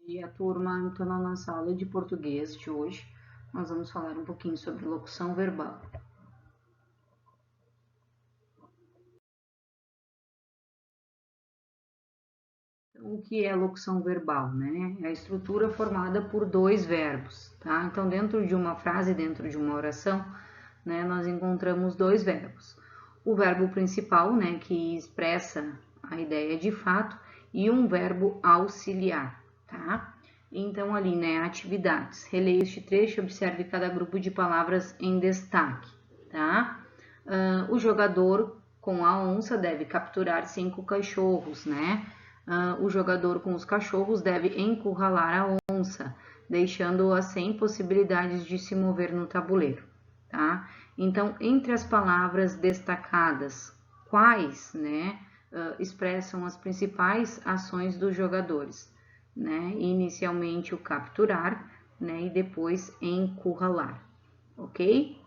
E a turma, então, na nossa aula de português de hoje, nós vamos falar um pouquinho sobre locução verbal. Então, o que é locução verbal, né? É a estrutura formada por dois verbos, tá? Então, dentro de uma frase, dentro de uma oração, né, nós encontramos dois verbos. O verbo principal, né, que expressa a ideia de fato, e um verbo auxiliar, tá? Então, ali, né, atividades. Releia este trecho e observe cada grupo de palavras em destaque, tá? O jogador com a onça deve capturar 5 cachorros, né? O jogador com os cachorros deve encurralar a onça, deixando-a sem possibilidades de se mover no tabuleiro, tá? Então, entre as palavras destacadas, quais, né, expressam as principais ações dos jogadores, né? Inicialmente o capturar, né, e depois encurralar, ok?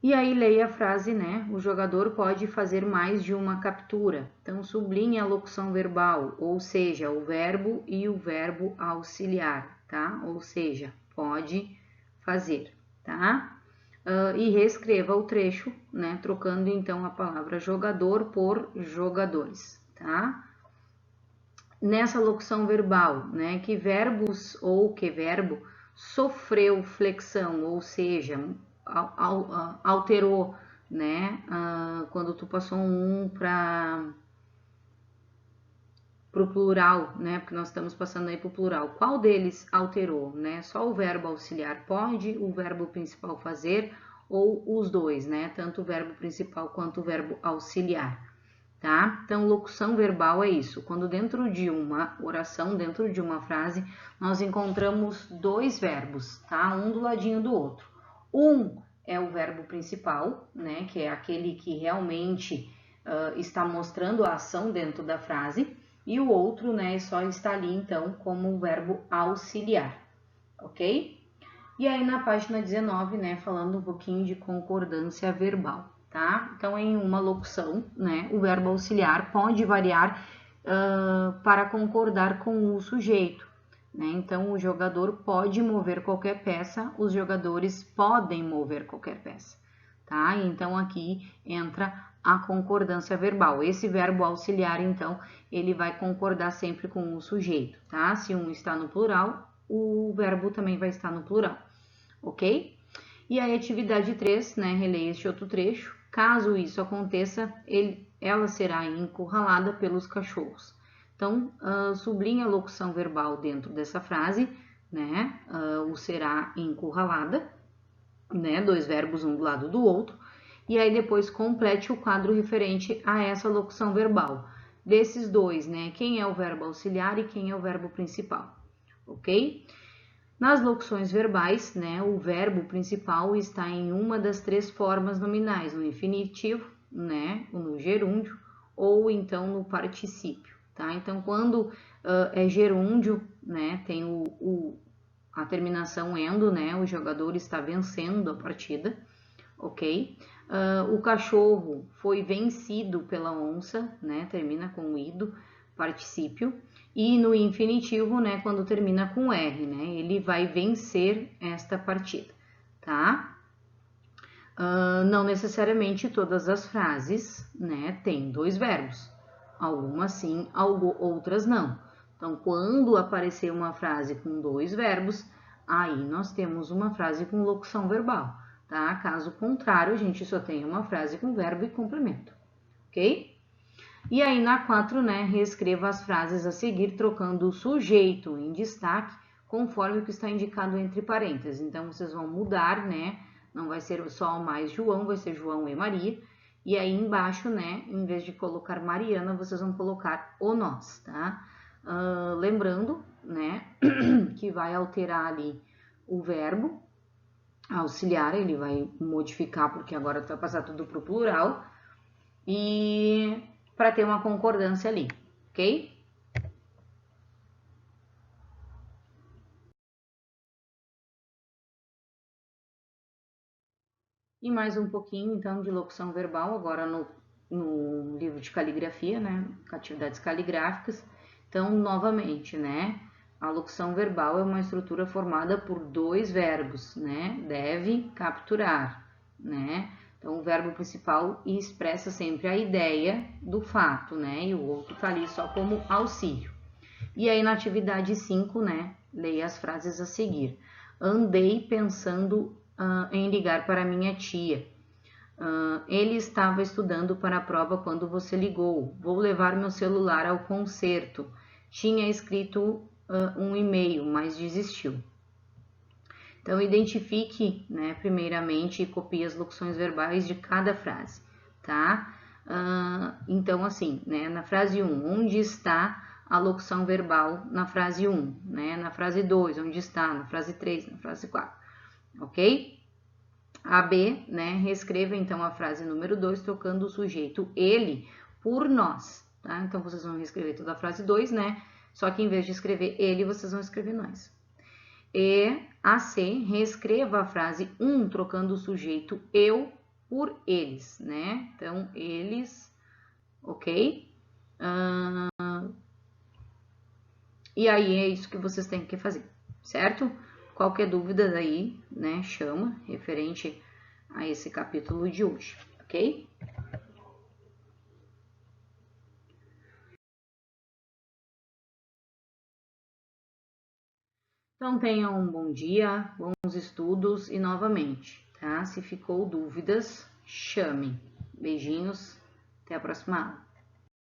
E aí leia a frase, né? O jogador pode fazer mais de uma captura. Então, sublinhe a locução verbal, ou seja, o verbo e o verbo auxiliar, tá? Ou seja, pode fazer, tá? E reescreva o trecho, né? Trocando então a palavra jogador por jogadores, tá? Nessa locução verbal, né? Que verbos ou que verbo sofreu flexão, ou seja, alterou, né? Quando tu passou um para o plural, né? Porque nós estamos passando aí para o plural. Qual deles alterou, né? Só o verbo auxiliar pode, o verbo principal fazer ou os dois, né? Tanto o verbo principal quanto o verbo auxiliar. Tá? Então, locução verbal é isso. Quando dentro de uma oração, dentro de uma frase, nós encontramos dois verbos, tá? Um do ladinho do outro. Um é o verbo principal, né? Que é aquele que realmente está mostrando a ação dentro da frase. E o outro, né? Só está ali, então, como o verbo auxiliar, ok? E aí na página 19, né, falando um pouquinho de concordância verbal, tá? Então, em uma locução, né, o verbo auxiliar pode variar para concordar com o sujeito, né? Então, o jogador pode mover qualquer peça, os jogadores podem mover qualquer peça, tá? Então, aqui entra a concordância verbal. Esse verbo auxiliar, então, ele vai concordar sempre com o sujeito, tá? Se um está no plural, o verbo também vai estar no plural, ok? E aí, atividade 3, né? Releia este outro trecho. Caso isso aconteça, ela será encurralada pelos cachorros. Então, sublinha a locução verbal dentro dessa frase, né? O será encurralada, né? Dois verbos um do lado do outro. E aí, depois, complete o quadro referente a essa locução verbal. Desses dois, né? Quem é o verbo auxiliar e quem é o verbo principal, ok? Nas locuções verbais, né, o verbo principal está em uma das três formas nominais, no infinitivo, né, no gerúndio ou então no particípio, tá? Então, quando é gerúndio, né, tem a terminação endo, né, o jogador está vencendo a partida, ok? O cachorro foi vencido pela onça, né, termina com o ido, particípio. E no infinitivo, né, quando termina com R, né, ele vai vencer esta partida, tá? Não necessariamente todas as frases, né, têm dois verbos. Algumas sim, outras não. Então, quando aparecer uma frase com dois verbos, aí nós temos uma frase com locução verbal, tá? Caso contrário, a gente só tem uma frase com verbo e complemento, ok? E aí na 4, né, reescreva as frases a seguir, trocando o sujeito em destaque, conforme o que está indicado entre parênteses. Então, vocês vão mudar, né, não vai ser só mais João, vai ser João e Maria. E aí embaixo, né, em vez de colocar Mariana, vocês vão colocar o nós, tá? Lembrando, né, que vai alterar ali o verbo auxiliar, ele vai modificar, porque agora vai passar tudo para o plural. E para ter uma concordância ali, ok? E mais um pouquinho, então, de locução verbal, agora no livro de caligrafia, né? Atividades caligráficas. Então, novamente, né? A locução verbal é uma estrutura formada por dois verbos, né? Deve, capturar, né? Então, o verbo principal expressa sempre a ideia do fato, né? E o outro tá ali só como auxílio. E aí, na atividade 5, né? Leia as frases a seguir. Andei pensando em ligar para minha tia. Ele estava estudando para a prova quando você ligou. Vou levar meu celular ao concerto. Tinha escrito um e-mail, mas desistiu. Então, identifique, né, primeiramente, e copie as locuções verbais de cada frase, tá? Então, assim, né, na frase 1, onde está a locução verbal na frase 1, né? Na frase 2, onde está? Na frase 3, na frase 4, ok? A B, né, reescreva então a frase número 2, trocando o sujeito ele por nós, tá? Então, vocês vão reescrever toda a frase 2, né? Só que em vez de escrever ele, vocês vão escrever nós. E a C, reescreva a frase 1, trocando o sujeito eu por eles, né? Então, eles, ok? E aí é isso que vocês têm que fazer, certo? Qualquer dúvida daí, né, chama, referente a esse capítulo de hoje, ok? Então, tenham um bom dia, bons estudos e novamente, tá? Se ficou dúvidas, chame. Beijinhos, até a próxima aula.